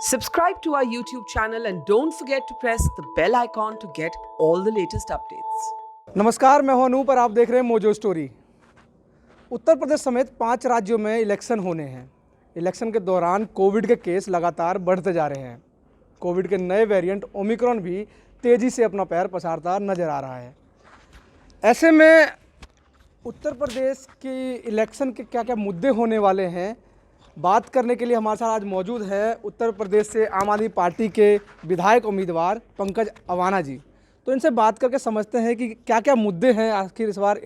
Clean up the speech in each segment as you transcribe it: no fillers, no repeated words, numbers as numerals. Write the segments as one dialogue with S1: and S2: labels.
S1: Subscribe to our YouTube channel and don't forget to press the bell icon to get all the latest updates.
S2: नमस्कार, मैं हूं अनूप और आप देख रहे हैं मोजो स्टोरी। उत्तर प्रदेश समेत 5 राज्यों में इलेक्शन होने हैं। इलेक्शन के दौरान कोविड के केस लगातार बढ़ते जा रहे हैं। कोविड के नए वेरिएंट ओमिक्रॉन भी तेज़ी से अपना पैर पसारता नजर आ रहा है। ऐसे में उत्तर प्रदेश की इलेक्शन के क्या क्या मुद्दे होने वाले हैं, बात करने के लिए हमारे साथ आज मौजूद है उत्तर प्रदेश से आम आदमी पार्टी के विधायक उम्मीदवार पंकज अवाना जी। तो इनसे बात करके समझते हैं कि क्या क्या मुद्दे हैं आखिर इस बार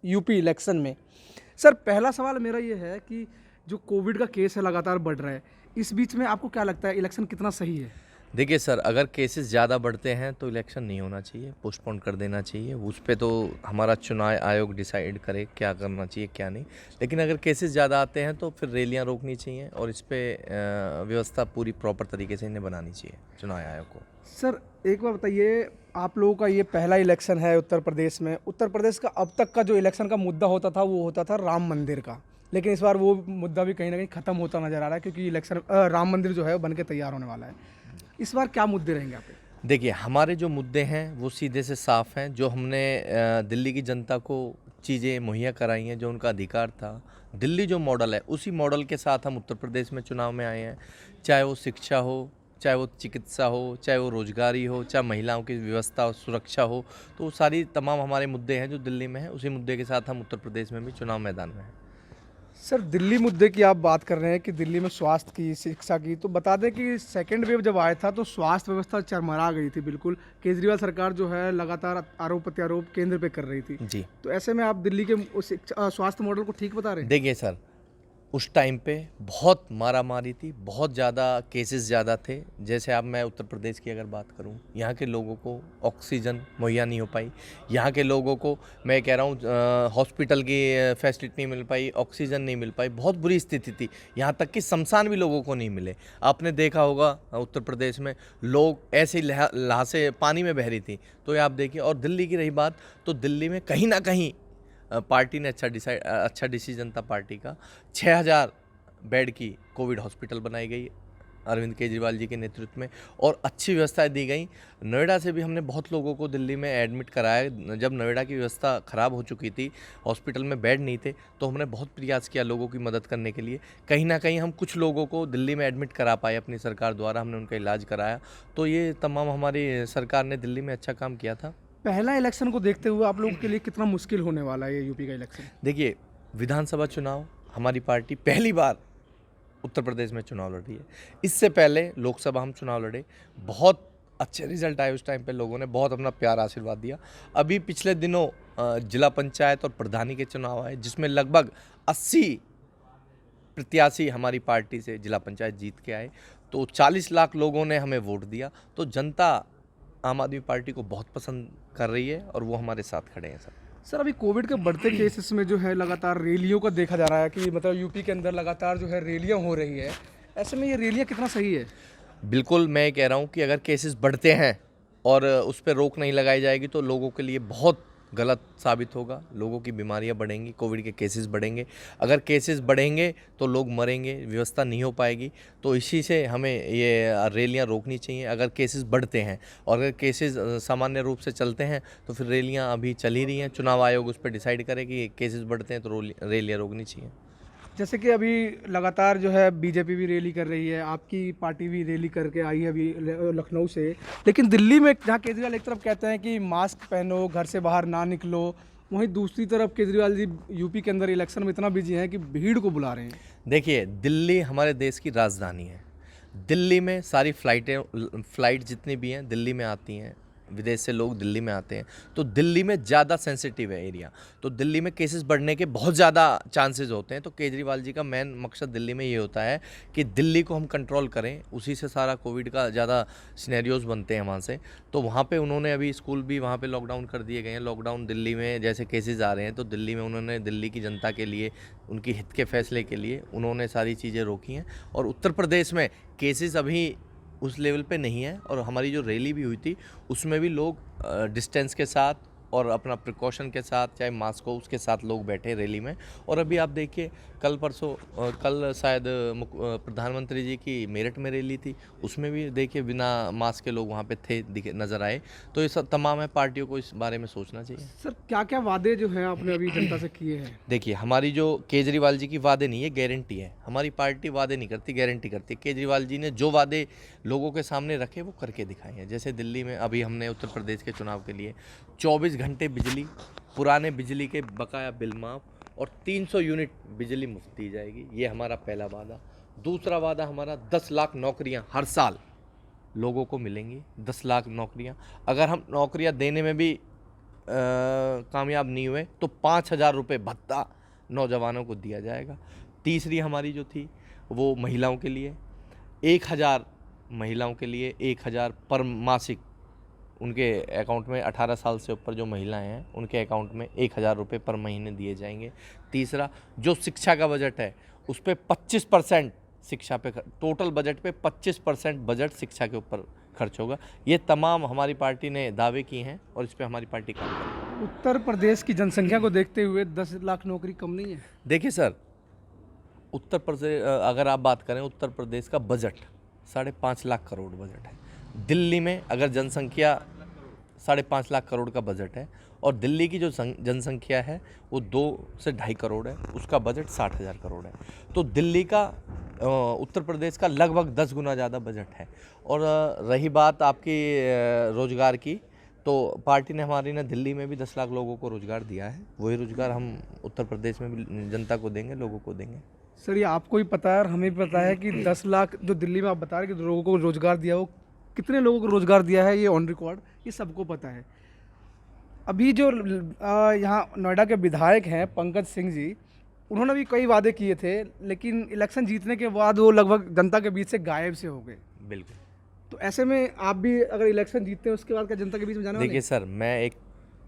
S2: यूपी इलेक्शन में। सर, पहला सवाल मेरा ये है कि जो कोविड का केस है लगातार बढ़ रहा है, इस बीच में आपको क्या लगता है इलेक्शन कितना सही है?
S3: देखिए सर, अगर केसेस ज़्यादा बढ़ते हैं तो इलेक्शन नहीं होना चाहिए, पोस्टपोन कर देना चाहिए। उस पे तो हमारा चुनाव आयोग डिसाइड करे क्या करना चाहिए क्या नहीं। लेकिन अगर केसेस ज़्यादा आते हैं तो फिर रैलियां रोकनी चाहिए और इस पे व्यवस्था पूरी प्रॉपर तरीके से इन्हें बनानी चाहिए चुनाव आयोग को।
S2: सर, एक बार बताइए, आप लोगों का ये पहला इलेक्शन है उत्तर प्रदेश में। उत्तर प्रदेश का अब तक का जो इलेक्शन का मुद्दा होता था वो होता था राम मंदिर का, लेकिन इस बार वो मुद्दा भी कहीं ना कहीं ख़त्म होता नज़र आ रहा है क्योंकि इलेक्शन राम मंदिर जो है वो बन के तैयार होने वाला है। इस बार क्या मुद्दे रहेंगे आप पे?
S3: देखिए, हमारे जो मुद्दे हैं वो सीधे से साफ हैं। जो हमने दिल्ली की जनता को चीज़ें मुहैया कराई हैं, जो उनका अधिकार था, दिल्ली जो मॉडल है उसी मॉडल के साथ हम उत्तर प्रदेश में चुनाव में आए हैं। चाहे वो शिक्षा हो, चाहे वो चिकित्सा हो, चाहे वो रोजगारी हो, चाहे महिलाओं की व्यवस्था और सुरक्षा हो, तो वो सारी तमाम हमारे मुद्दे हैं जो दिल्ली में हैं। उसी मुद्दे के साथ हम उत्तर प्रदेश में भी चुनाव मैदान में हैं।
S2: सर, दिल्ली मुद्दे की आप बात कर रहे हैं कि दिल्ली में स्वास्थ्य की, शिक्षा की, तो बता दें कि सेकेंड वेव जब आया था तो स्वास्थ्य व्यवस्था चरमरा गई थी बिल्कुल। केजरीवाल सरकार जो है लगातार आरोप प्रत्यारोप केंद्र पे कर रही थी
S3: जी।
S2: तो ऐसे में आप दिल्ली के उस स्वास्थ्य मॉडल को ठीक बता रहे हैं?
S3: देखिए सर, उस टाइम पे बहुत मारामारी थी, बहुत ज़्यादा केसेस ज़्यादा थे। जैसे अब मैं उत्तर प्रदेश की अगर बात करूं, यहाँ के लोगों को ऑक्सीजन मुहैया नहीं हो पाई। यहाँ के लोगों को मैं कह रहा हूँ हॉस्पिटल की फैसिलिटी नहीं मिल पाई, ऑक्सीजन नहीं मिल पाई, बहुत बुरी स्थिति थी। यहाँ तक कि शमशान भी लोगों को नहीं मिले। आपने देखा होगा उत्तर प्रदेश में लोग ऐसे लहासे पानी में बह रही थी। तो ये आप देखिए। और दिल्ली की रही बात, तो दिल्ली में कहीं ना कहीं पार्टी ने अच्छा डिसीजन था पार्टी का। 6000 बेड की कोविड हॉस्पिटल बनाई गई अरविंद केजरीवाल जी के नेतृत्व में और अच्छी व्यवस्थाएं दी गई। नोएडा से भी हमने बहुत लोगों को दिल्ली में एडमिट कराया। जब नोएडा की व्यवस्था ख़राब हो चुकी थी, हॉस्पिटल में बेड नहीं थे, तो हमने बहुत प्रयास किया लोगों की मदद करने के लिए। कहीं ना कहीं हम कुछ लोगों को दिल्ली में एडमिट करा पाए अपनी सरकार द्वारा, हमने उनका इलाज कराया। तो ये तमाम हमारी सरकार ने दिल्ली में अच्छा काम किया था।
S2: पहला इलेक्शन को देखते हुए आप लोगों के लिए कितना मुश्किल होने वाला है ये यूपी का इलेक्शन?
S3: देखिए, विधानसभा चुनाव हमारी पार्टी पहली बार उत्तर प्रदेश में चुनाव लड़ रही है। इससे पहले लोकसभा हम चुनाव लड़े, बहुत अच्छे रिजल्ट आए। उस टाइम पे लोगों ने बहुत अपना प्यार आशीर्वाद दिया। अभी पिछले दिनों जिला पंचायत और प्रधानी के चुनाव आए, जिसमें लगभग 80 प्रत्याशी हमारी पार्टी से जिला पंचायत जीत के आए। तो 40 लाख लोगों ने हमें वोट दिया। तो जनता आम आदमी पार्टी को बहुत पसंद कर रही है और वो हमारे साथ खड़े हैं
S2: सर, अभी कोविड के बढ़ते केसेस में जो है लगातार रैलियों का देखा जा रहा है कि मतलब यूपी के अंदर लगातार जो है रैलियां हो रही है। ऐसे में ये रैलियां कितना सही है?
S3: बिल्कुल, मैं कह रहा हूँ कि अगर केसेस बढ़ते हैं और उस पर रोक नहीं लगाई जाएगी तो लोगों के लिए बहुत गलत साबित होगा। लोगों की बीमारियां बढ़ेंगी, कोविड के केसेस बढ़ेंगे। अगर केसेस बढ़ेंगे तो लोग मरेंगे, व्यवस्था नहीं हो पाएगी। तो इसी से हमें ये रैलियां रोकनी चाहिए अगर केसेस बढ़ते हैं। और अगर केसेस सामान्य रूप से चलते हैं तो फिर रैलियां अभी चल ही रही हैं। चुनाव आयोग उस पर डिसाइड करे कि केसेस बढ़ते हैं तो रैलियां रोकनी चाहिए।
S2: जैसे कि अभी लगातार जो है बीजेपी भी रैली कर रही है, आपकी पार्टी भी रैली करके आई है अभी लखनऊ से। लेकिन दिल्ली में जहाँ केजरीवाल एक तरफ कहते हैं कि मास्क पहनो, घर से बाहर ना निकलो, वहीं दूसरी तरफ केजरीवाल जी यूपी के अंदर इलेक्शन में इतना बिजी हैं कि भीड़ को बुला रहे हैं।
S3: देखिए, दिल्ली हमारे देश की राजधानी है। दिल्ली में सारी फ्लाइट जितनी भी हैं दिल्ली में आती हैं। विदेश से लोग दिल्ली में आते हैं, तो दिल्ली में ज़्यादा सेंसिटिव है एरिया। तो दिल्ली में केसेस बढ़ने के बहुत ज़्यादा चांसेस होते हैं। तो केजरीवाल जी का मेन मकसद दिल्ली में ये होता है कि दिल्ली को हम कंट्रोल करें। उसी से सारा कोविड का ज़्यादा सिनेरियोज बनते हैं वहाँ से। तो वहाँ पे उन्होंने अभी स्कूल भी वहाँ पे लॉकडाउन कर दिए गए हैं। लॉकडाउन दिल्ली में जैसे केसेस आ रहे हैं तो दिल्ली में उन्होंने दिल्ली की जनता के लिए, उनकी हित के फैसले के लिए उन्होंने सारी चीज़ें रोकी हैं। और उत्तर प्रदेश में केसेस अभी उस लेवल पे नहीं है। और हमारी जो रैली भी हुई थी उसमें भी लोग डिस्टेंस के साथ और अपना प्रिकॉशन के साथ, चाहे मास्क हो उसके साथ लोग बैठे रैली में। और अभी आप देखिए कल परसों कल शायद प्रधानमंत्री जी की मेरठ में रैली थी, उसमें भी देखिए बिना मास्क के लोग वहाँ पे थे, दिखे नज़र आए। तो ये सब तमाम है, पार्टियों को इस बारे में सोचना चाहिए।
S2: सर क्या क्या वादे जो हैं आपने अभी जनता से किए हैं?
S3: देखिए हमारी जो केजरीवाल जी की वादे नहीं है, गारंटी है। हमारी पार्टी वादे नहीं करती, गारंटी करती है। केजरीवाल जी ने जो वादे लोगों के सामने रखे वो करके दिखाए हैं। जैसे दिल्ली में अभी हमने उत्तर प्रदेश के चुनाव के लिए 24 घंटे बिजली, पुराने बिजली के बकाया बिल माफ और 300 यूनिट बिजली मुफ्त दी जाएगी, ये हमारा पहला वादा। दूसरा वादा हमारा 10 लाख नौकरियां हर साल लोगों को मिलेंगी। 10 लाख नौकरियां, अगर हम नौकरियां देने में भी कामयाब नहीं हुए तो 5,000 रुपये भत्ता नौजवानों को दिया जाएगा। तीसरी हमारी जो थी वो महिलाओं के लिए 1,000 महिलाओं के लिए 1,000 पर मासिक उनके अकाउंट में, 18 साल से ऊपर जो महिलाएं हैं उनके अकाउंट में 1,000 रुपये पर महीने दिए जाएंगे। तीसरा जो शिक्षा का बजट है उस पर 25% शिक्षा पे, टोटल बजट पे 25% बजट शिक्षा के ऊपर खर्च होगा। ये तमाम हमारी पार्टी ने दावे किए हैं और इस पे हमारी पार्टी काम करेगी।
S2: उत्तर प्रदेश की जनसंख्या को देखते हुए 10 लाख नौकरी कम नहीं है?
S3: देखिए सर, उत्तर प्रदेश अगर आप बात करें, उत्तर प्रदेश का बजट 5.5 लाख करोड़ बजट है। दिल्ली में अगर जनसंख्या 5.5 लाख करोड़ का बजट है और दिल्ली की जो जनसंख्या है वो 2 से 2.5 करोड़ है, उसका बजट 60,000 करोड़ है। तो दिल्ली का उत्तर प्रदेश का लगभग 10 गुना ज़्यादा बजट है। और रही बात आपकी रोज़गार की, तो पार्टी ने हमारी ने दिल्ली में भी 10 लाख लोगों को रोज़गार दिया है। वही रोज़गार हम उत्तर प्रदेश में भी जनता को देंगे, लोगों को देंगे।
S2: सर ये आपको ही पता है और हमें भी पता है कि 10 लाख जो दिल्ली में आप बता रहे हैं कि लोगों को रोज़गार दिया, वो कितने लोगों को रोज़गार दिया है ये ऑन रिकॉर्ड, ये सबको पता है। अभी जो यहाँ नोएडा के विधायक हैं पंकज सिंह जी, उन्होंने भी कई वादे किए थे, लेकिन इलेक्शन जीतने के बाद वो लगभग जनता के बीच से गायब से हो गए।
S3: बिल्कुल।
S2: तो ऐसे में आप भी अगर इलेक्शन जीतते हैं उसके बाद क्या जनता के बीच में जाना?
S3: देखिए सर, मैं एक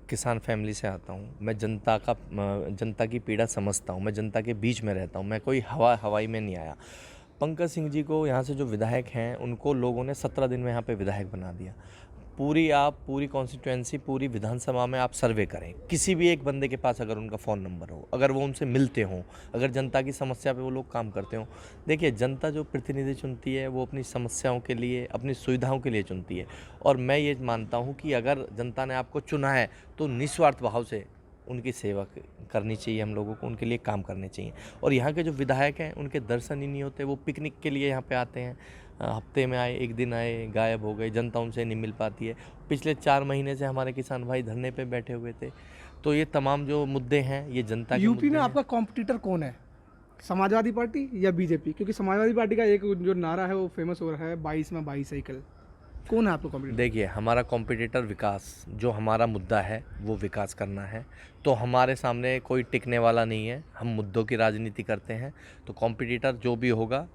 S3: किसान फैमिली से आता हूँ। मैं जनता की पीड़ा समझता हूँ। मैं जनता के बीच में रहता हूँ। मैं कोई हवाई में नहीं आया। पंकज सिंह जी को यहाँ से जो विधायक हैं उनको लोगों ने 17 दिन में यहाँ पे विधायक बना दिया। पूरी कॉन्स्टिट्यूएंसी, पूरी विधानसभा में आप सर्वे करें, किसी भी एक बंदे के पास अगर उनका फ़ोन नंबर हो, अगर वो उनसे मिलते हों, अगर जनता की समस्या पे वो लोग काम करते हों। देखिए जनता जो प्रतिनिधि चुनती है वो अपनी समस्याओं के लिए, अपनी सुविधाओं के लिए चुनती है। और मैं ये मानता हूँ कि अगर जनता ने आपको चुना है तो निस्वार्थ भाव से उनकी सेवा करनी चाहिए, हम लोगों को उनके लिए काम करने चाहिए। और यहाँ के जो विधायक हैं उनके दर्शन ही नहीं होते। वो पिकनिक के लिए यहाँ पे आते हैं, हफ्ते में आए, एक दिन आए, गायब हो गए, जनता उनसे नहीं मिल पाती है। पिछले 4 महीने से हमारे किसान भाई धरने पे बैठे हुए थे। तो ये तमाम जो मुद्दे हैं ये जनता के
S2: यूपी में
S3: मुद्दे
S2: आपका कॉम्पिटिटर कौन है, समाजवादी पार्टी या बीजेपी? क्योंकि समाजवादी पार्टी का एक जो नारा है वो फेमस हो रहा है 22 में 22 साइकिल। कौन है आपका कॉम्पिटिटर?
S3: देखिए हमारा कॉम्पिटिटर विकास, जो हमारा मुद्दा है वो विकास करना है। तो हमारे सामने कोई टिकने वाला नहीं है। हम मुद्दों की राजनीति करते हैं। तो कॉम्पिटिटर जो भी होगा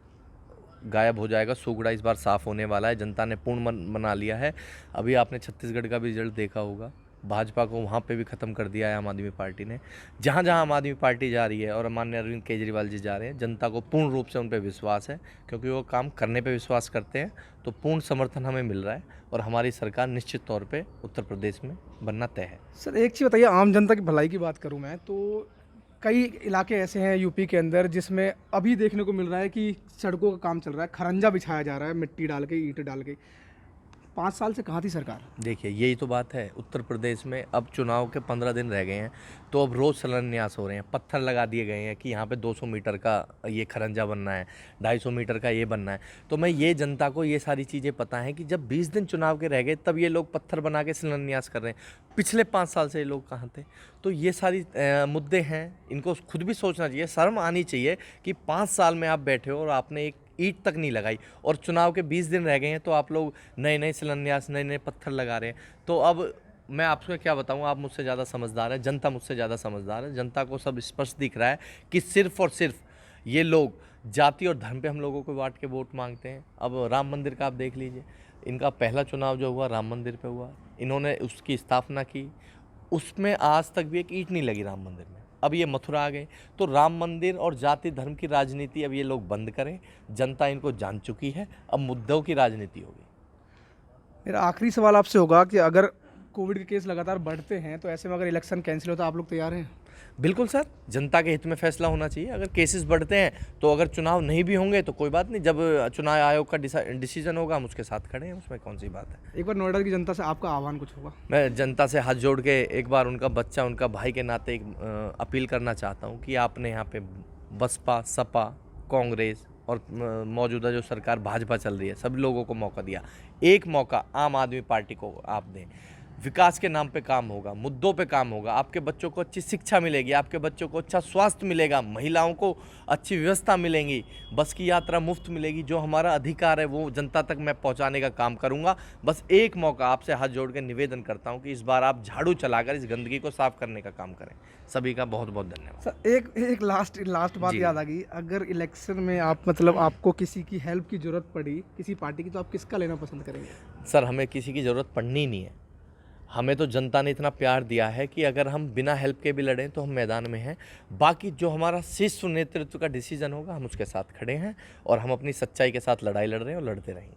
S3: गायब हो जाएगा। सुगड़ा इस बार साफ़ होने वाला है। जनता ने पूर्ण बना लिया है। अभी आपने छत्तीसगढ़ का भी रिजल्ट देखा होगा। भाजपा को वहाँ पे भी ख़त्म कर दिया है आम आदमी पार्टी ने। जहाँ जहाँ आम आदमी पार्टी जा रही है और माननीय अरविंद केजरीवाल जी जा रहे हैं, जनता को पूर्ण रूप से उन पर विश्वास है, क्योंकि वो काम करने पे विश्वास करते हैं। तो पूर्ण समर्थन हमें मिल रहा है और हमारी सरकार निश्चित तौर पे उत्तर प्रदेश में बनना तय है।
S2: सर एक चीज़ बताइए, आम जनता की भलाई की बात करूं मैं तो कई इलाके ऐसे हैं यूपी के अंदर जिसमें अभी देखने को मिल रहा है कि सड़कों का काम चल रहा है, खरंजा बिछाया जा रहा है, मिट्टी डाल के, ईंट डाल के। 5 साल से कहाँ थी सरकार?
S3: देखिए यही तो बात है। उत्तर प्रदेश में अब चुनाव के 15 दिन रह गए हैं, तो अब रोज़ शिलान्यास हो रहे हैं। पत्थर लगा दिए गए हैं कि यहाँ पे 200 मीटर का ये खरंजा बनना है, 250 मीटर का ये बनना है। तो मैं ये जनता को ये सारी चीज़ें पता है कि जब 20 दिन चुनाव के रह गए तब ये लोग पत्थर बना के शिलान्यास कर रहे हैं। पिछले 5 साल से ये लोग कहाँ थे? तो ये सारी मुद्दे हैं, इनको खुद भी सोचना चाहिए, शर्म आनी चाहिए कि 5 साल में आप बैठे हो और आपने एक ईंट तक नहीं लगाई, और चुनाव के 20 दिन रह गए हैं तो आप लोग नए नए शिलान्यास, नए नए पत्थर लगा रहे हैं। तो अब मैं आपको क्या बताऊं, आप मुझसे ज़्यादा समझदार है, जनता मुझसे ज़्यादा समझदार है। जनता को सब स्पष्ट दिख रहा है कि सिर्फ और सिर्फ ये लोग जाति और धर्म पे हम लोगों को बांट के वोट मांगते हैं। अब राम मंदिर का आप देख लीजिए, इनका पहला चुनाव जो हुआ राम मंदिर पे हुआ, इन्होंने उसकी स्थापना की, उसमें आज तक भी एक ईंट नहीं लगी राम मंदिर में। अब ये मथुरा आ गए, तो राम मंदिर और जाति धर्म की राजनीति अब ये लोग बंद करें। जनता इनको जान चुकी है, अब मुद्दों की राजनीति होगी।
S2: मेरा आखिरी सवाल आपसे होगा कि अगर कोविड के केस लगातार बढ़ते हैं, तो ऐसे में अगर इलेक्शन कैंसिल होता आप लोग तैयार हैं?
S3: बिल्कुल सर, जनता के हित में फैसला होना चाहिए। अगर केसेस बढ़ते हैं तो अगर चुनाव नहीं भी होंगे तो कोई बात नहीं, जब चुनाव आयोग का डिसीजन होगा हम उसके साथ खड़े हैं, उसमें कौन सी बात है।
S2: एक बार नोएडा की जनता से आपका आह्वान कुछ होगा?
S3: मैं जनता से हाथ जोड़ के एक बार उनका बच्चा, उनका भाई के नाते एक अपील करना चाहता हूँ कि आपने यहाँ पे बसपा, सपा, कांग्रेस और मौजूदा जो सरकार भाजपा चल रही है, सभी लोगों को मौका दिया। एक मौका आम आदमी पार्टी को आप दें। विकास के नाम पे काम होगा, मुद्दों पे काम होगा, आपके बच्चों को अच्छी शिक्षा मिलेगी, आपके बच्चों को अच्छा स्वास्थ्य मिलेगा, महिलाओं को अच्छी व्यवस्था मिलेंगी, बस की यात्रा मुफ्त मिलेगी। जो हमारा अधिकार है वो जनता तक मैं पहुंचाने का काम करूंगा। बस एक मौका आपसे हाथ जोड़ के निवेदन करता हूं कि इस बार आप झाड़ू चलाकर इस गंदगी को साफ करने का काम करें। सभी का बहुत बहुत धन्यवाद।
S2: सर एक लास्ट बात याद आ गई, अगर इलेक्शन में आप मतलब आपको किसी की हेल्प की जरूरत पड़ी किसी पार्टी की, तो आप किसका लेना पसंद करेंगे?
S3: सर हमें किसी की ज़रूरत पड़नी नहीं है। हमें तो जनता ने इतना प्यार दिया है कि अगर हम बिना हेल्प के भी लड़ें तो हम मैदान में हैं। बाकी जो हमारा शीर्ष नेतृत्व का डिसीजन होगा हम उसके साथ खड़े हैं और हम अपनी सच्चाई के साथ लड़ाई लड़ रहे हैं और लड़ते रहेंगे।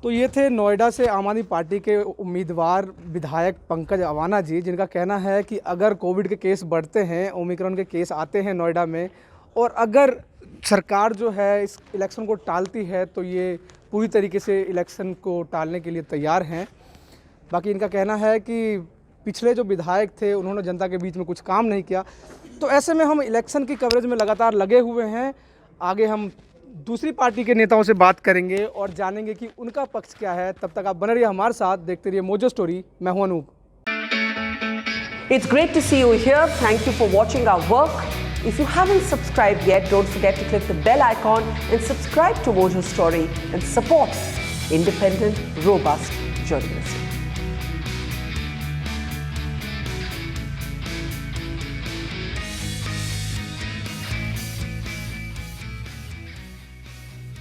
S2: तो ये थे नोएडा से आम आदमी पार्टी के उम्मीदवार विधायक पंकज अवाना जी, जिनका कहना है कि अगर कोविड के केस बढ़ते हैं, ओमिक्रॉन के केस आते हैं नोएडा में, और अगर सरकार जो है इस इलेक्शन को टालती है तो ये पूरी तरीके से इलेक्शन को टालने के लिए तैयार हैं। बाकी इनका कहना है कि पिछले जो विधायक थे उन्होंने जनता के बीच में कुछ काम नहीं किया। तो ऐसे में हम इलेक्शन की कवरेज में लगातार लगे हुए हैं। आगे हम दूसरी पार्टी के नेताओं से बात करेंगे और जानेंगे कि उनका पक्ष क्या है। तब तक आप बने रहिए हमारे साथ, देखते रहिए मोजो स्टोरी। मैं हूं Anoop.
S1: It's great to see you here. Thank you for watching our work. If you haven't subscribed yet, don't forget to click the bell icon and subscribe to Mojo Story and support independent, robust journalism.